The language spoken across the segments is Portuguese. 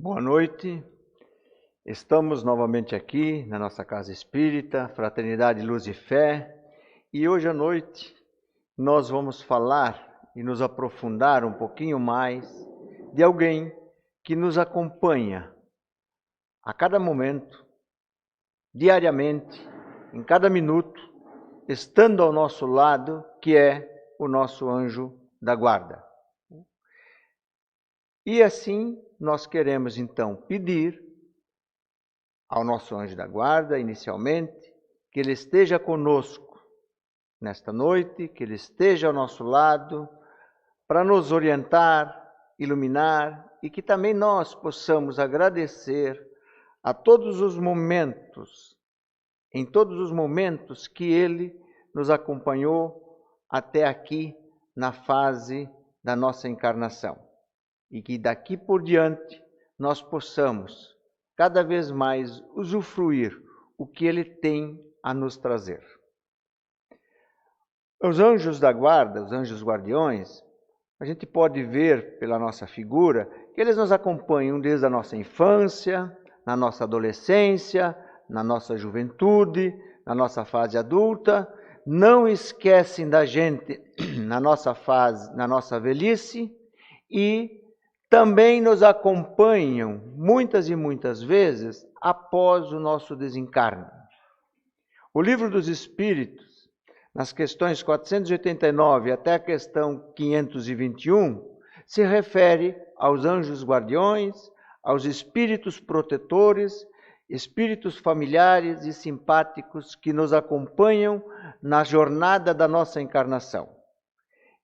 Boa noite, estamos novamente aqui na nossa Casa Espírita, Fraternidade Luz e Fé, e hoje à noite nós vamos falar e nos aprofundar um pouquinho mais de alguém que nos acompanha a cada momento, diariamente, em cada minuto, estando ao nosso lado, que é o nosso anjo da guarda. E assim nós queremos então pedir ao nosso anjo da guarda, inicialmente, que ele esteja conosco nesta noite, que ele esteja ao nosso lado, para nos orientar, iluminar e que também nós possamos agradecer a todos os momentos, em todos os momentos que ele nos acompanhou até aqui na fase da nossa encarnação. E que daqui por diante nós possamos cada vez mais usufruir o que ele tem a nos trazer. Os anjos da guarda, os anjos guardiões, a gente pode ver pela nossa figura que eles nos acompanham desde a nossa infância, na nossa adolescência, na nossa juventude, na nossa fase adulta, não esquecem da gente na nossa fase, na nossa velhice e também nos acompanham muitas e muitas vezes após o nosso desencarne. O Livro dos Espíritos, nas questões 489 até a questão 521, se refere aos anjos guardiões, aos espíritos protetores, espíritos familiares e simpáticos que nos acompanham na jornada da nossa encarnação.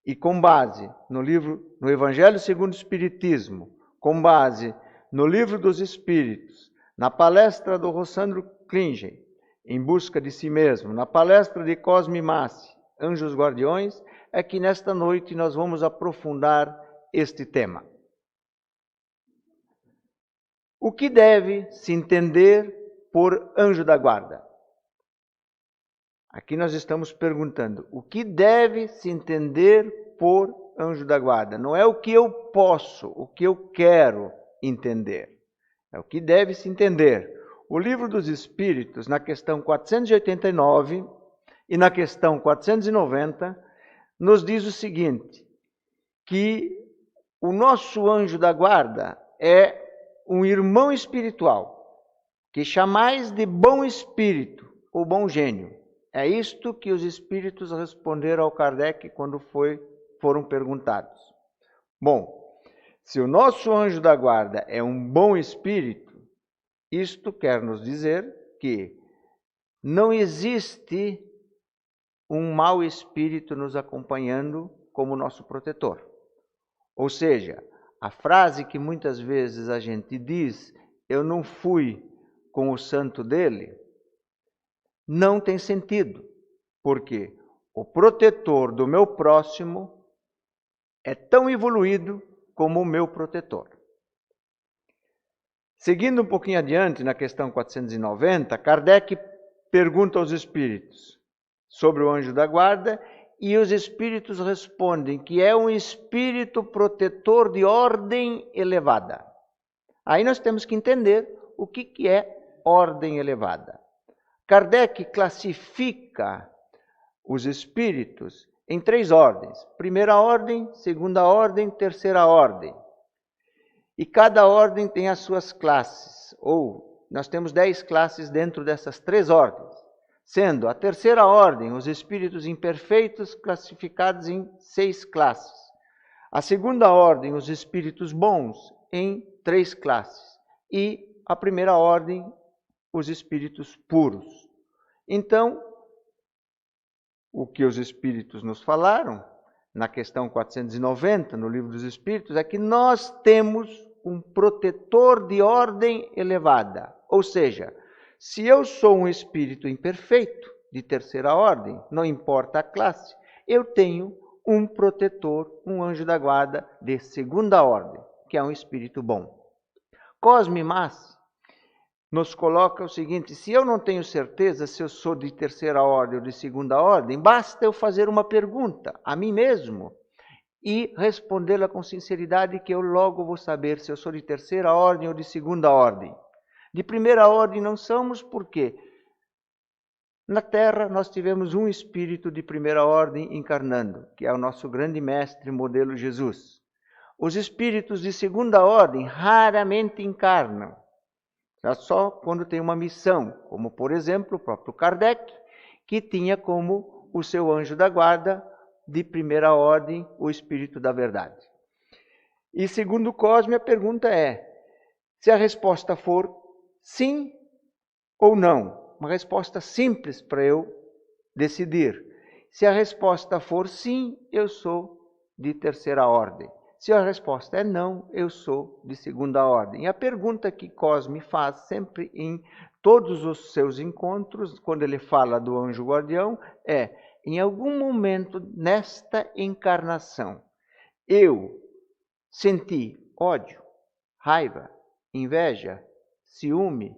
E com base no Evangelho segundo o Espiritismo, com base no Livro dos Espíritos, na palestra do Rossandro Klinger, Em Busca de Si Mesmo, na palestra de Cosme Massi, Anjos Guardiões, é que nesta noite nós vamos aprofundar este tema. O que deve se entender por anjo da guarda? Aqui nós estamos perguntando, o que deve se entender por anjo da guarda? Não é o que eu posso, o que eu quero entender. É o que deve se entender. O Livro dos Espíritos, na questão 489 e na questão 490, nos diz o seguinte, que o nosso anjo da guarda é um irmão espiritual, que chamais de bom espírito ou bom gênio. É isto que os espíritos responderam ao Kardec quando foram perguntados. Bom, se o nosso anjo da guarda é um bom espírito, isto quer nos dizer que não existe um mau espírito nos acompanhando como nosso protetor. Ou seja, a frase que muitas vezes a gente diz, eu não fui com o santo dele, não tem sentido, porque o protetor do meu próximo é tão evoluído como o meu protetor. Seguindo um pouquinho adiante, na questão 490, Kardec pergunta aos espíritos sobre o anjo da guarda e os espíritos respondem que é um espírito protetor de ordem elevada. Aí nós temos que entender o que é ordem elevada. Kardec classifica os espíritos em 3 ordens. Primeira ordem, segunda ordem, terceira ordem. E cada ordem tem as suas classes, ou nós temos 10 classes dentro dessas 3 ordens. Sendo a terceira ordem, os espíritos imperfeitos, classificados em 6 classes. A segunda ordem, os espíritos bons, em 3 classes. E a primeira ordem, os espíritos puros. Então, o que os espíritos nos falaram, na questão 490, no Livro dos Espíritos, é que nós temos um protetor de ordem elevada. Ou seja, se eu sou um espírito imperfeito, de terceira ordem, não importa a classe, eu tenho um protetor, um anjo da guarda de segunda ordem, que é um espírito bom. Cosme Massi nos coloca o seguinte, se eu não tenho certeza se eu sou de terceira ordem ou de segunda ordem, basta eu fazer uma pergunta a mim mesmo e respondê-la com sinceridade, que eu logo vou saber se eu sou de terceira ordem ou de segunda ordem. De primeira ordem não somos, porque na Terra nós tivemos um espírito de primeira ordem encarnando, que é o nosso grande mestre, modelo Jesus. Os espíritos de segunda ordem raramente encarnam, só quando tem uma missão, como por exemplo o próprio Kardec, que tinha como o seu anjo da guarda de primeira ordem o Espírito da Verdade. E segundo Cosme, a pergunta é, se a resposta for sim ou não, uma resposta simples para eu decidir. Se a resposta for sim, eu sou de terceira ordem. Se a resposta é não, eu sou de segunda ordem. E a pergunta que Cosme faz sempre em todos os seus encontros, quando ele fala do anjo guardião, é: em algum momento nesta encarnação, eu senti ódio, raiva, inveja, ciúme?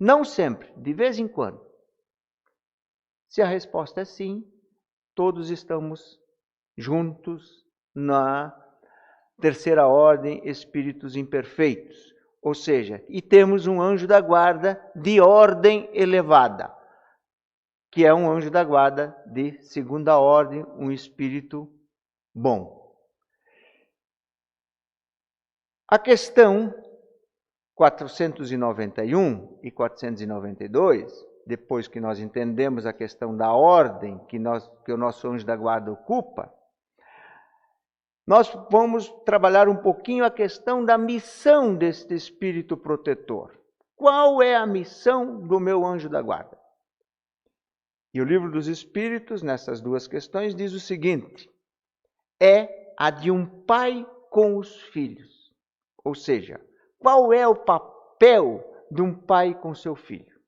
Não sempre, de vez em quando. Se a resposta é sim, todos estamos juntos na terceira ordem, espíritos imperfeitos. Ou seja, e temos um anjo da guarda de ordem elevada, que é um anjo da guarda de segunda ordem, um espírito bom. A questão 491 e 492, depois que nós entendemos a questão da ordem que o nosso anjo da guarda ocupa, nós vamos trabalhar um pouquinho a questão da missão deste espírito protetor. Qual é a missão do meu anjo da guarda? E o Livro dos Espíritos, nessas duas questões, diz o seguinte: é a de um pai com os filhos. Ou seja, qual é o papel de um pai com seu filho?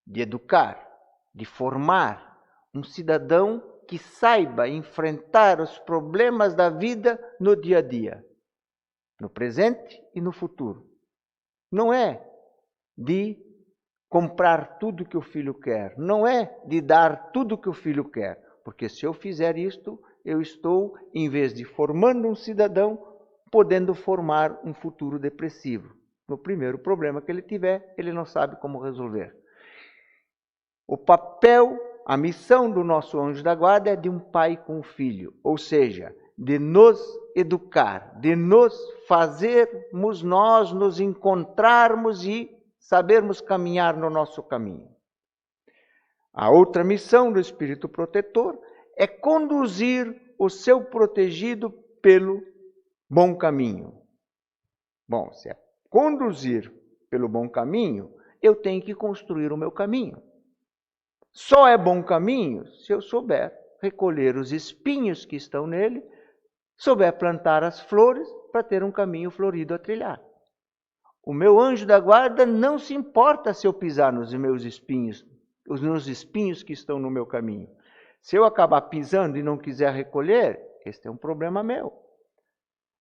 De educar, de formar um cidadão que saiba enfrentar os problemas da vida no dia a dia, no presente e no futuro. Não é de comprar tudo que o filho quer, não é de dar tudo que o filho quer, porque se eu fizer isto, eu estou, em vez de formando um cidadão, podendo formar um futuro depressivo. No primeiro problema que ele tiver, ele não sabe como resolver. O papel, a missão do nosso anjo da guarda é de um pai com o filho, ou seja, de nos educar, de nos fazermos nós nos encontrarmos e sabermos caminhar no nosso caminho. A outra missão do espírito protetor é conduzir o seu protegido pelo bom caminho. Bom, se é conduzir pelo bom caminho, eu tenho que construir o meu caminho. Só é bom caminho se eu souber recolher os espinhos que estão nele, souber plantar as flores para ter um caminho florido a trilhar. O meu anjo da guarda não se importa se eu pisar nos meus espinhos, os meus espinhos que estão no meu caminho. Se eu acabar pisando e não quiser recolher, este é um problema meu.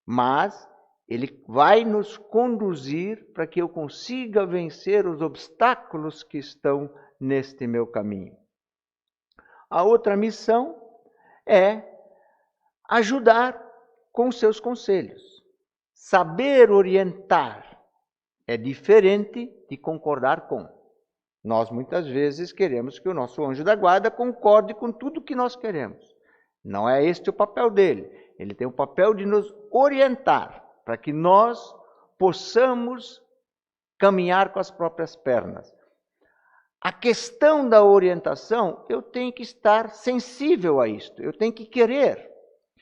Mas ele vai nos conduzir para que eu consiga vencer os obstáculos que estão neste meu caminho. A outra missão é ajudar com seus conselhos. Saber orientar é diferente de concordar com. Nós muitas vezes queremos que o nosso anjo da guarda concorde com tudo que nós queremos. Não é este o papel dele. Ele tem o papel de nos orientar para que nós possamos caminhar com as próprias pernas. A questão da orientação, eu tenho que estar sensível a isto, eu tenho que querer.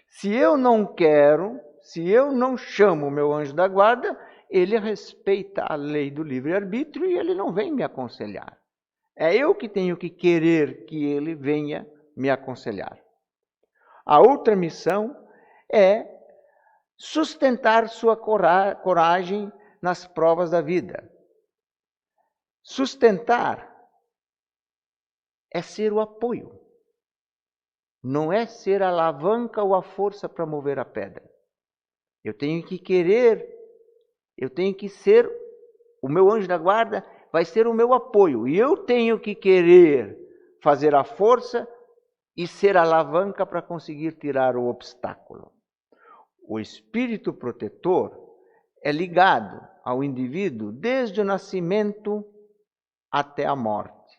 Se eu não quero, se eu não chamo o meu anjo da guarda, ele respeita a lei do livre-arbítrio e ele não vem me aconselhar. É eu que tenho que querer que ele venha me aconselhar. A outra missão é sustentar sua coragem nas provas da vida. Sustentar é ser o apoio. Não é ser a alavanca ou a força para mover a pedra. Eu tenho que querer, eu tenho que ser, o meu anjo da guarda vai ser o meu apoio. E eu tenho que querer fazer a força e ser alavanca para conseguir tirar o obstáculo. O espírito protetor é ligado ao indivíduo desde o nascimento até a morte.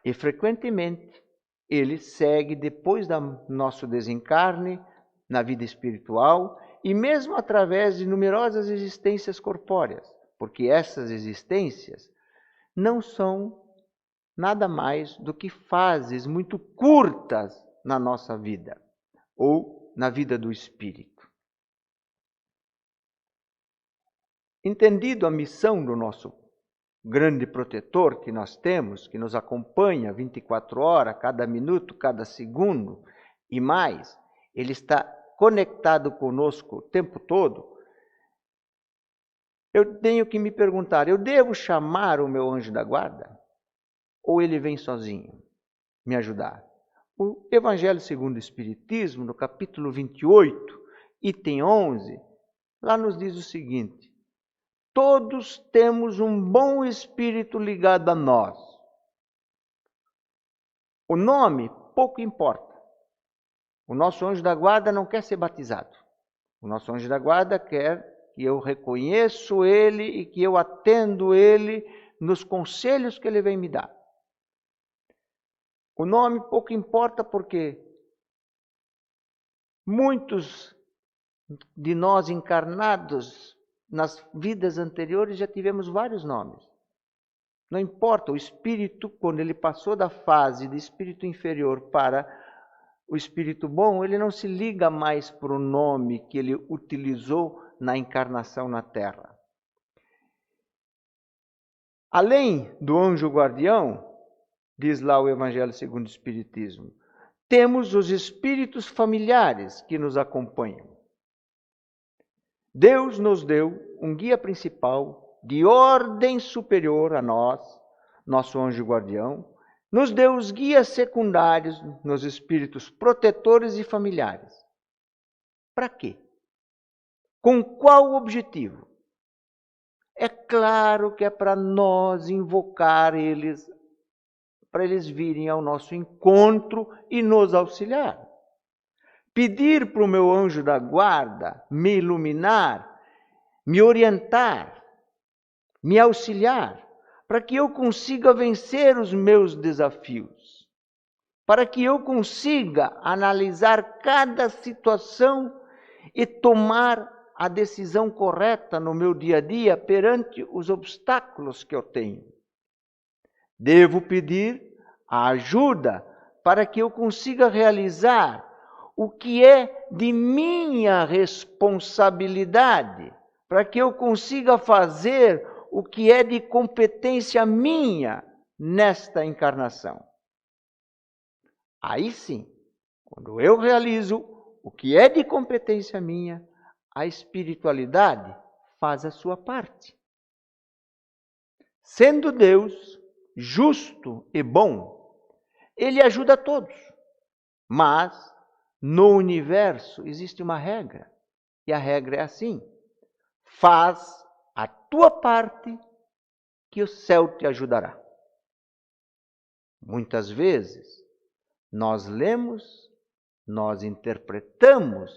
E frequentemente ele segue depois do nosso desencarne na vida espiritual e mesmo através de numerosas existências corpóreas, porque essas existências não são nada mais do que fases muito curtas na nossa vida ou na vida do espírito. Entendido a missão do nosso grande protetor que nós temos, que nos acompanha 24 horas, cada minuto, cada segundo e mais, ele está conectado conosco o tempo todo, eu tenho que me perguntar, eu devo chamar o meu anjo da guarda? Ou ele vem sozinho me ajudar? O Evangelho segundo o Espiritismo, no capítulo 28, item 11, lá nos diz o seguinte: todos temos um bom espírito ligado a nós. O nome pouco importa. O nosso anjo da guarda não quer ser batizado. O nosso anjo da guarda quer que eu reconheço ele e que eu atendo ele nos conselhos que ele vem me dar. O nome pouco importa porque muitos de nós encarnados nas vidas anteriores já tivemos vários nomes. Não importa, o espírito, quando ele passou da fase de espírito inferior para o espírito bom, ele não se liga mais para o nome que ele utilizou na encarnação na Terra. Além do anjo guardião, diz lá o Evangelho segundo o Espiritismo, temos os espíritos familiares que nos acompanham. Deus nos deu um guia principal de ordem superior a nós, nosso anjo guardião, nos deu os guias secundários nos espíritos protetores e familiares. Para quê? Com qual objetivo? É claro que é para nós invocar eles, para eles virem ao nosso encontro e nos auxiliar. Pedir para o meu anjo da guarda me iluminar, me orientar, me auxiliar, para que eu consiga vencer os meus desafios, para que eu consiga analisar cada situação e tomar a decisão correta no meu dia a dia perante os obstáculos que eu tenho. Devo pedir a ajuda para que eu consiga realizar o que é de minha responsabilidade, para que eu consiga fazer o que é de competência minha nesta encarnação. Aí sim, quando eu realizo o que é de competência minha, a espiritualidade faz a sua parte. Sendo Deus justo e bom, Ele ajuda a todos. Mas no universo existe uma regra. E a regra é assim: faz a tua parte que o céu te ajudará. Muitas vezes nós lemos, nós interpretamos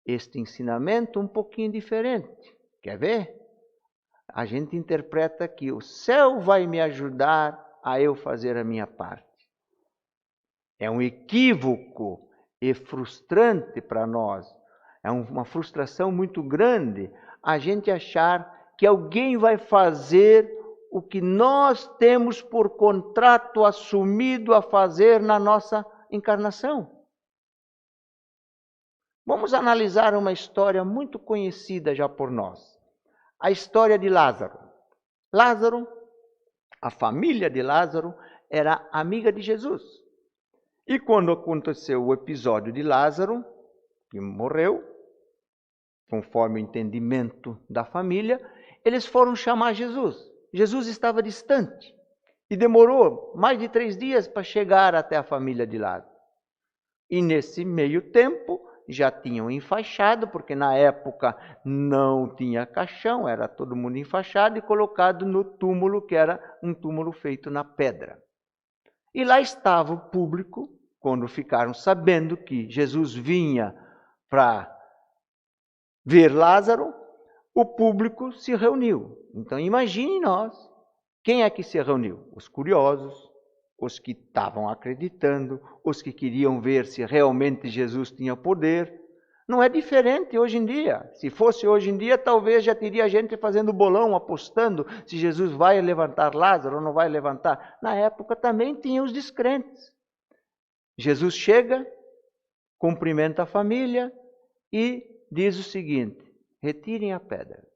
este ensinamento um pouquinho diferente. Quer ver? A gente interpreta que o céu vai me ajudar a eu fazer a minha parte. É um equívoco e frustrante para nós. É uma frustração muito grande a gente achar que alguém vai fazer o que nós temos por contrato assumido a fazer na nossa encarnação. Vamos analisar uma história muito conhecida já por nós. A história de Lázaro. Lázaro, a família de Lázaro, era amiga de Jesus. E quando aconteceu o episódio de Lázaro, que morreu, conforme o entendimento da família, eles foram chamar Jesus. Jesus estava distante e demorou mais de 3 dias para chegar até a família de Lázaro. E nesse meio tempo, já tinham enfaixado, porque na época não tinha caixão, era todo mundo enfaixado e colocado no túmulo, que era um túmulo feito na pedra. E lá estava o público, quando ficaram sabendo que Jesus vinha para ver Lázaro, o público se reuniu. Então imagine nós, quem é que se reuniu? Os curiosos, os que estavam acreditando, os que queriam ver se realmente Jesus tinha poder. Não é diferente hoje em dia. Se fosse hoje em dia, talvez já teria gente fazendo bolão, apostando se Jesus vai levantar Lázaro ou não vai levantar. Na época também tinha os descrentes. Jesus chega, cumprimenta a família e diz o seguinte: retirem a pedra.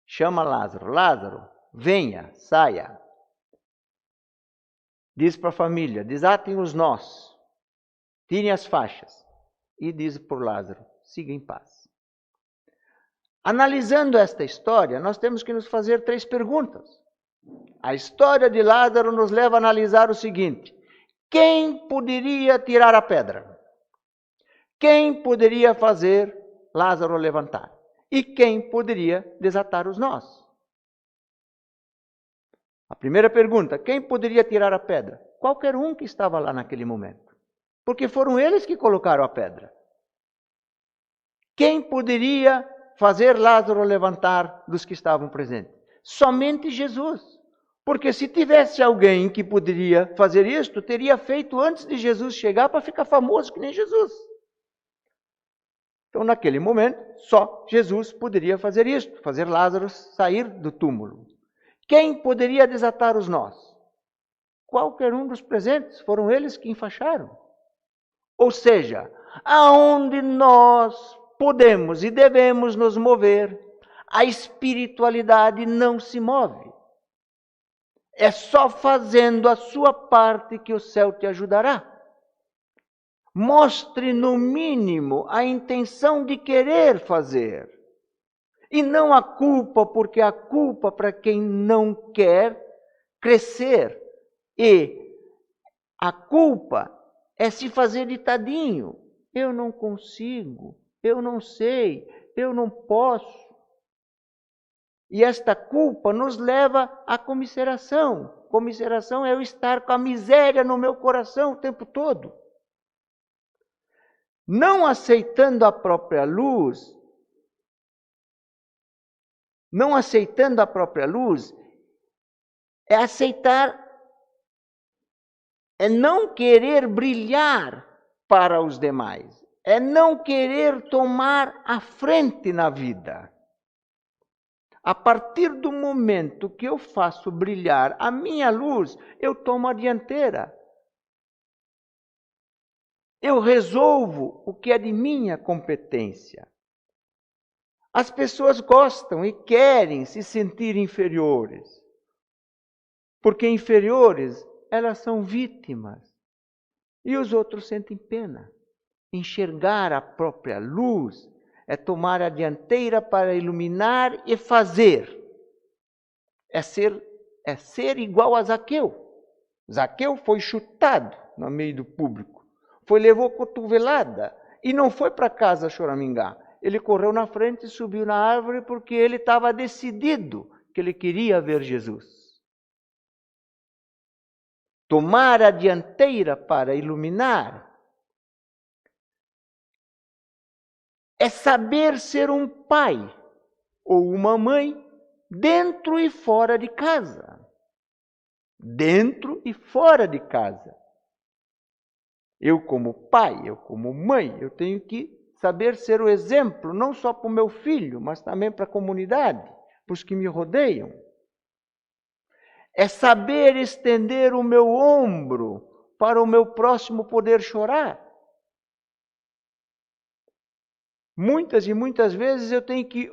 Chama Lázaro. Lázaro, venha, saia. Diz para a família, desatem os nós, tirem as faixas. E diz por Lázaro, siga em paz. Analisando esta história, nós temos que nos fazer 3 perguntas. A história de Lázaro nos leva a analisar o seguinte: quem poderia tirar a pedra? Quem poderia fazer Lázaro levantar? E quem poderia desatar os nós? A primeira pergunta, quem poderia tirar a pedra? Qualquer um que estava lá naquele momento. Porque foram eles que colocaram a pedra. Quem poderia fazer Lázaro levantar dos que estavam presentes? Somente Jesus. Porque se tivesse alguém que poderia fazer isto, teria feito antes de Jesus chegar para ficar famoso que nem Jesus. Então, naquele momento, só Jesus poderia fazer isto, fazer Lázaro sair do túmulo. Quem poderia desatar os nós? Qualquer um dos presentes, foram eles que enfaixaram. Ou seja, aonde nós podemos e devemos nos mover, a espiritualidade não se move. É só fazendo a sua parte que o céu te ajudará. Mostre no mínimo a intenção de querer fazer. E não a culpa, porque a culpa para quem não quer crescer. E a culpa é se fazer de tadinho. Eu não consigo, eu não sei, eu não posso. E esta culpa nos leva à comiseração. Comiseração é eu estar com a miséria no meu coração o tempo todo. Não aceitando a própria luz, é aceitar, é não querer brilhar para os demais, é não querer tomar a frente na vida. A partir do momento que eu faço brilhar a minha luz, eu tomo a dianteira. Eu resolvo o que é de minha competência. As pessoas gostam e querem se sentir inferiores. Porque inferiores, elas são vítimas. E os outros sentem pena. Enxergar a própria luz é tomar a dianteira para iluminar e fazer. É ser igual a Zaqueu. Zaqueu foi chutado no meio do público. Levou cotovelada e não foi para casa choramingar. Ele correu na frente e subiu na árvore porque ele estava decidido que ele queria ver Jesus. Tomar a dianteira para iluminar é saber ser um pai ou uma mãe dentro e fora de casa. Dentro e fora de casa. Eu como pai, eu como mãe, eu tenho que saber ser o exemplo, não só para o meu filho, mas também para a comunidade, para os que me rodeiam. É saber estender o meu ombro para o meu próximo poder chorar. Muitas e muitas vezes eu tenho que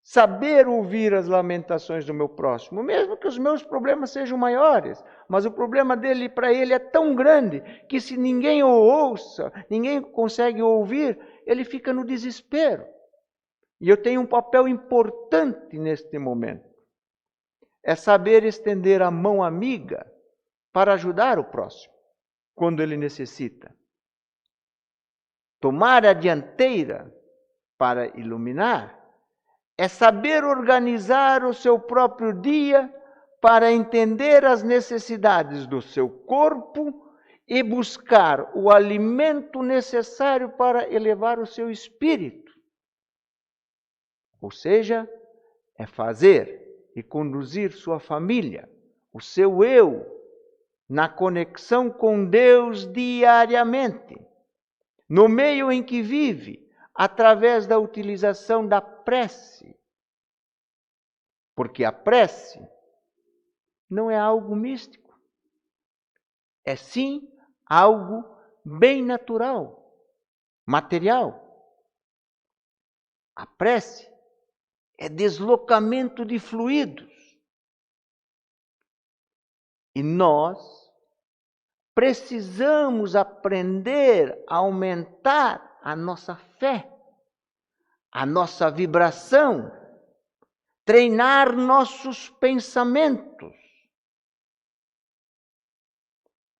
saber ouvir as lamentações do meu próximo, mesmo que os meus problemas sejam maiores, mas o problema dele para ele é tão grande que se ninguém o ouça, ninguém consegue ouvir, ele fica no desespero. E eu tenho um papel importante neste momento. É saber estender a mão amiga para ajudar o próximo, quando ele necessita. Tomar a dianteira para iluminar é saber organizar o seu próprio dia para entender as necessidades do seu corpo e buscar o alimento necessário para elevar o seu espírito. Ou seja, é fazer e conduzir sua família, o seu eu, na conexão com Deus diariamente, no meio em que vive, através da utilização da prece. Porque a prece não é algo místico, é sim algo bem natural, material. A prece é deslocamento de fluidos. E nós precisamos aprender a aumentar a nossa fé, a nossa vibração, treinar nossos pensamentos.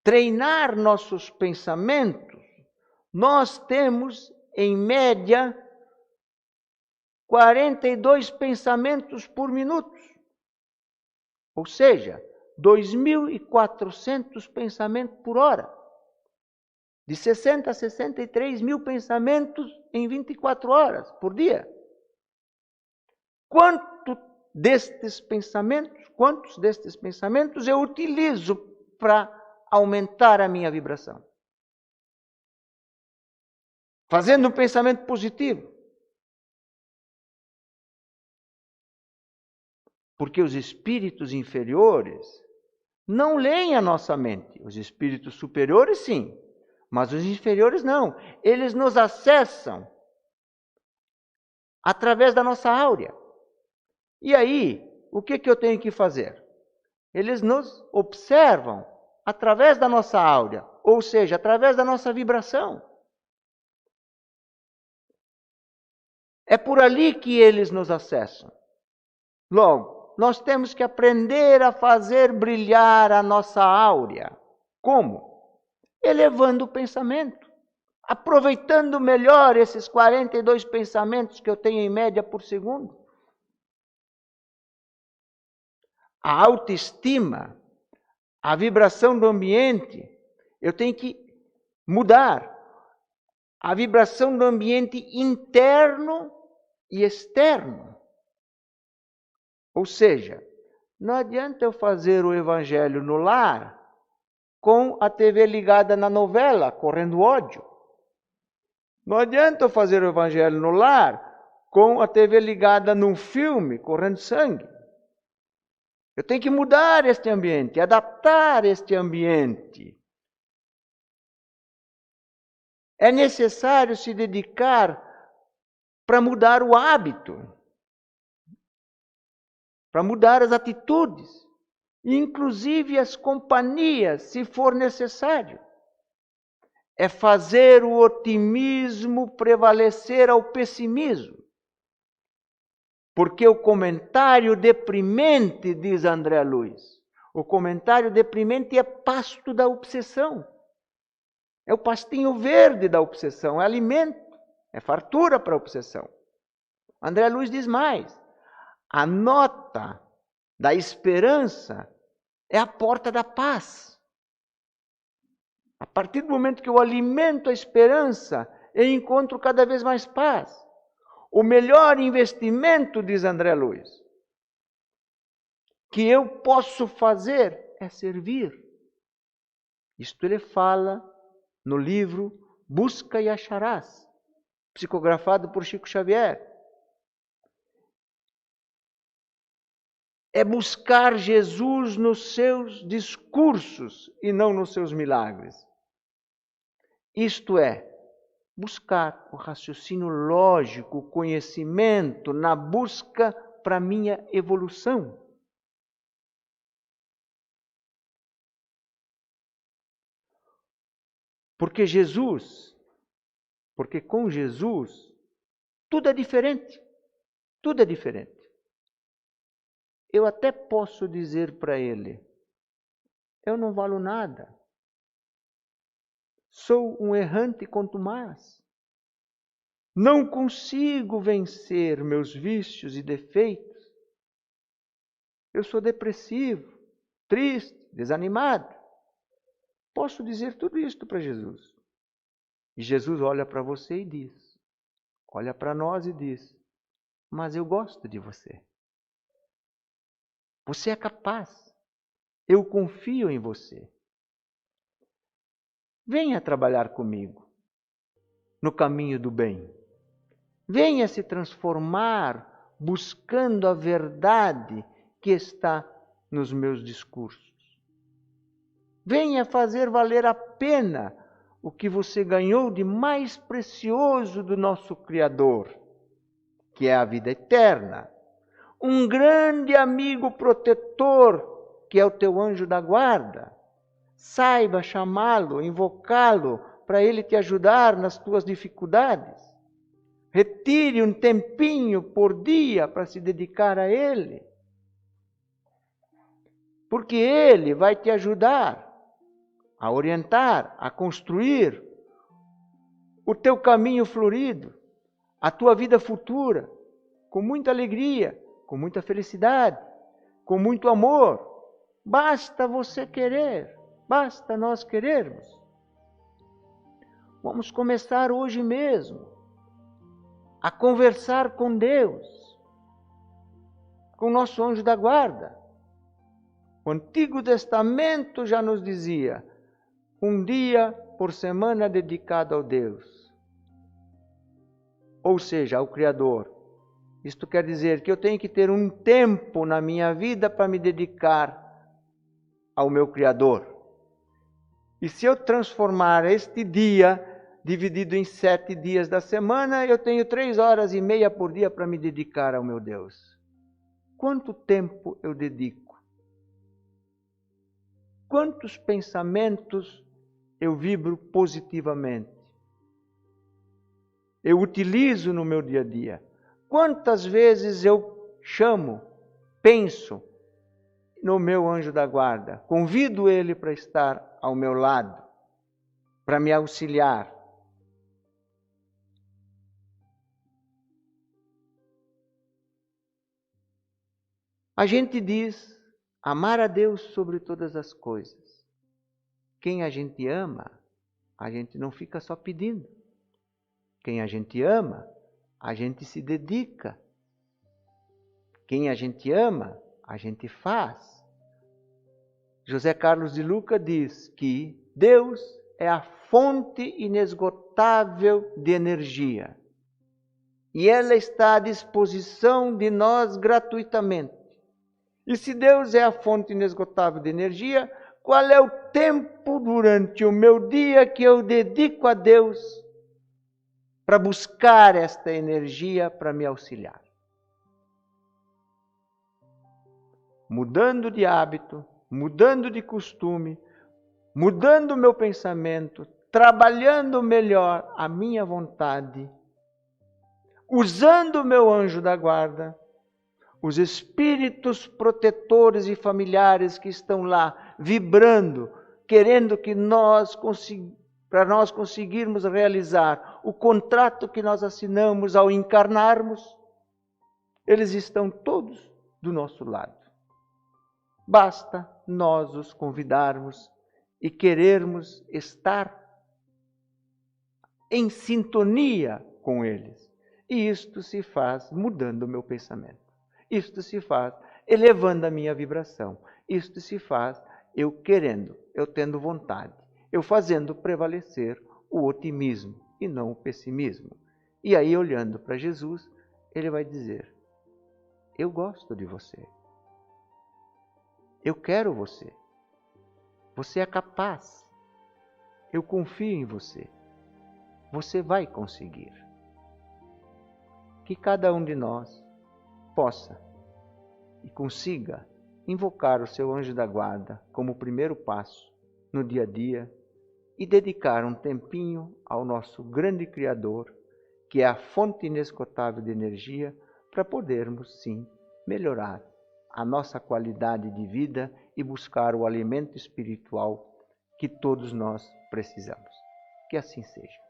Treinar nossos pensamentos, nós temos, em média, 42 pensamentos por minuto. Ou seja, 2.400 pensamentos por hora. De 60 a 63 mil pensamentos em 24 horas por dia. Quantos destes pensamentos eu utilizo para aumentar a minha vibração? Fazendo um pensamento positivo. Porque os espíritos inferiores não leem a nossa mente. Os espíritos superiores, sim. Mas os inferiores, não. Eles nos acessam através da nossa áurea. E aí, o que eu tenho que fazer? Eles nos observam através da nossa áurea, ou seja, através da nossa vibração. É por ali que eles nos acessam. Logo, nós temos que aprender a fazer brilhar a nossa áurea. Como? Elevando o pensamento. Aproveitando melhor esses 42 pensamentos que eu tenho em média por segundo. A autoestima, a vibração do ambiente, eu tenho que mudar. A vibração do ambiente interno e externo. Ou seja, não adianta eu fazer o evangelho no lar com a TV ligada na novela, correndo ódio. Não adianta eu fazer o evangelho no lar com a TV ligada num filme, correndo sangue. Eu tenho que mudar este ambiente, adaptar este ambiente. É necessário se dedicar para mudar o hábito, para mudar as atitudes, inclusive as companhias, se for necessário. É fazer o otimismo prevalecer ao pessimismo. Porque o comentário deprimente, diz André Luiz, o comentário deprimente é pasto da obsessão. É o pastinho verde da obsessão, é alimento, é fartura para a obsessão. André Luiz diz mais, a nota da esperança é a porta da paz. A partir do momento que eu alimento a esperança, eu encontro cada vez mais paz. O melhor investimento, diz André Luiz, que eu posso fazer é servir. Isto ele fala no livro Busca e Acharás, psicografado por Chico Xavier. É buscar Jesus nos seus discursos e não nos seus milagres. Isto é, buscar o raciocínio lógico, o conhecimento na busca para a minha evolução. Porque com Jesus, tudo é diferente. Tudo é diferente. Eu até posso dizer para ele, eu não valo nada. Sou um errante contumaz. Não consigo vencer meus vícios e defeitos. eu sou depressivo, triste, desanimado. Posso dizer tudo isto para Jesus. E Jesus olha para você e diz, olha para nós e diz, mas eu gosto de você. Você é capaz. Eu confio em você. Venha trabalhar comigo no caminho do bem. Venha se transformar buscando a verdade que está nos meus discursos. Venha fazer valer a pena o que você ganhou de mais precioso do nosso Criador, que é a vida eterna. Um grande amigo protetor, que é o teu anjo da guarda. Saiba chamá-lo, invocá-lo, para ele te ajudar nas tuas dificuldades. Retire um tempinho por dia para se dedicar a ele. Porque ele vai te ajudar a orientar, a construir o teu caminho florido, a tua vida futura, com muita alegria, com muita felicidade, com muito amor. Basta você querer, basta nós querermos. Vamos começar hoje mesmo a conversar com Deus, com o nosso anjo da guarda. O Antigo Testamento já nos dizia, um dia por semana dedicado ao Deus, ou seja, ao Criador. Isto quer dizer que eu tenho que ter um tempo na minha vida para me dedicar ao meu Criador. E se eu transformar este dia dividido em 7 dias da semana, eu tenho 3h30 por dia para me dedicar ao meu Deus. Quanto tempo eu dedico? Quantos pensamentos eu vibro positivamente? Eu utilizo no meu dia a dia? Quantas vezes eu chamo, penso no meu anjo da guarda, convido ele para estar ao meu lado, para me auxiliar? A gente diz amar a Deus sobre todas as coisas. Quem a gente ama, a gente não fica só pedindo. Quem a gente ama, a gente se dedica. Quem a gente ama, a gente faz. José Carlos de Luca diz que Deus é a fonte inesgotável de energia. E ela está à disposição de nós gratuitamente. E se Deus é a fonte inesgotável de energia, qual é o tempo durante o meu dia que eu dedico a Deus para buscar esta energia para me auxiliar? Mudando de hábito, mudando de costume, mudando o meu pensamento, trabalhando melhor a minha vontade, usando o meu anjo da guarda, os espíritos protetores e familiares que estão lá vibrando, querendo que para nós conseguirmos realizar o contrato que nós assinamos ao encarnarmos, eles estão todos do nosso lado. Basta nós os convidarmos e querermos estar em sintonia com eles. E isto se faz mudando o meu pensamento. Isto se faz elevando a minha vibração. Isto se faz eu querendo, eu tendo vontade, eu fazendo prevalecer o otimismo e não o pessimismo. E aí, olhando para Jesus, ele vai dizer: eu gosto de você. Eu quero você. Você é capaz. Eu confio em você. Você vai conseguir. Que cada um de nós possa e consiga invocar o seu anjo da guarda como primeiro passo no dia a dia e dedicar um tempinho ao nosso grande Criador, que é a fonte inesgotável de energia, para podermos, sim, melhorar a nossa qualidade de vida e buscar o alimento espiritual que todos nós precisamos. Que assim seja.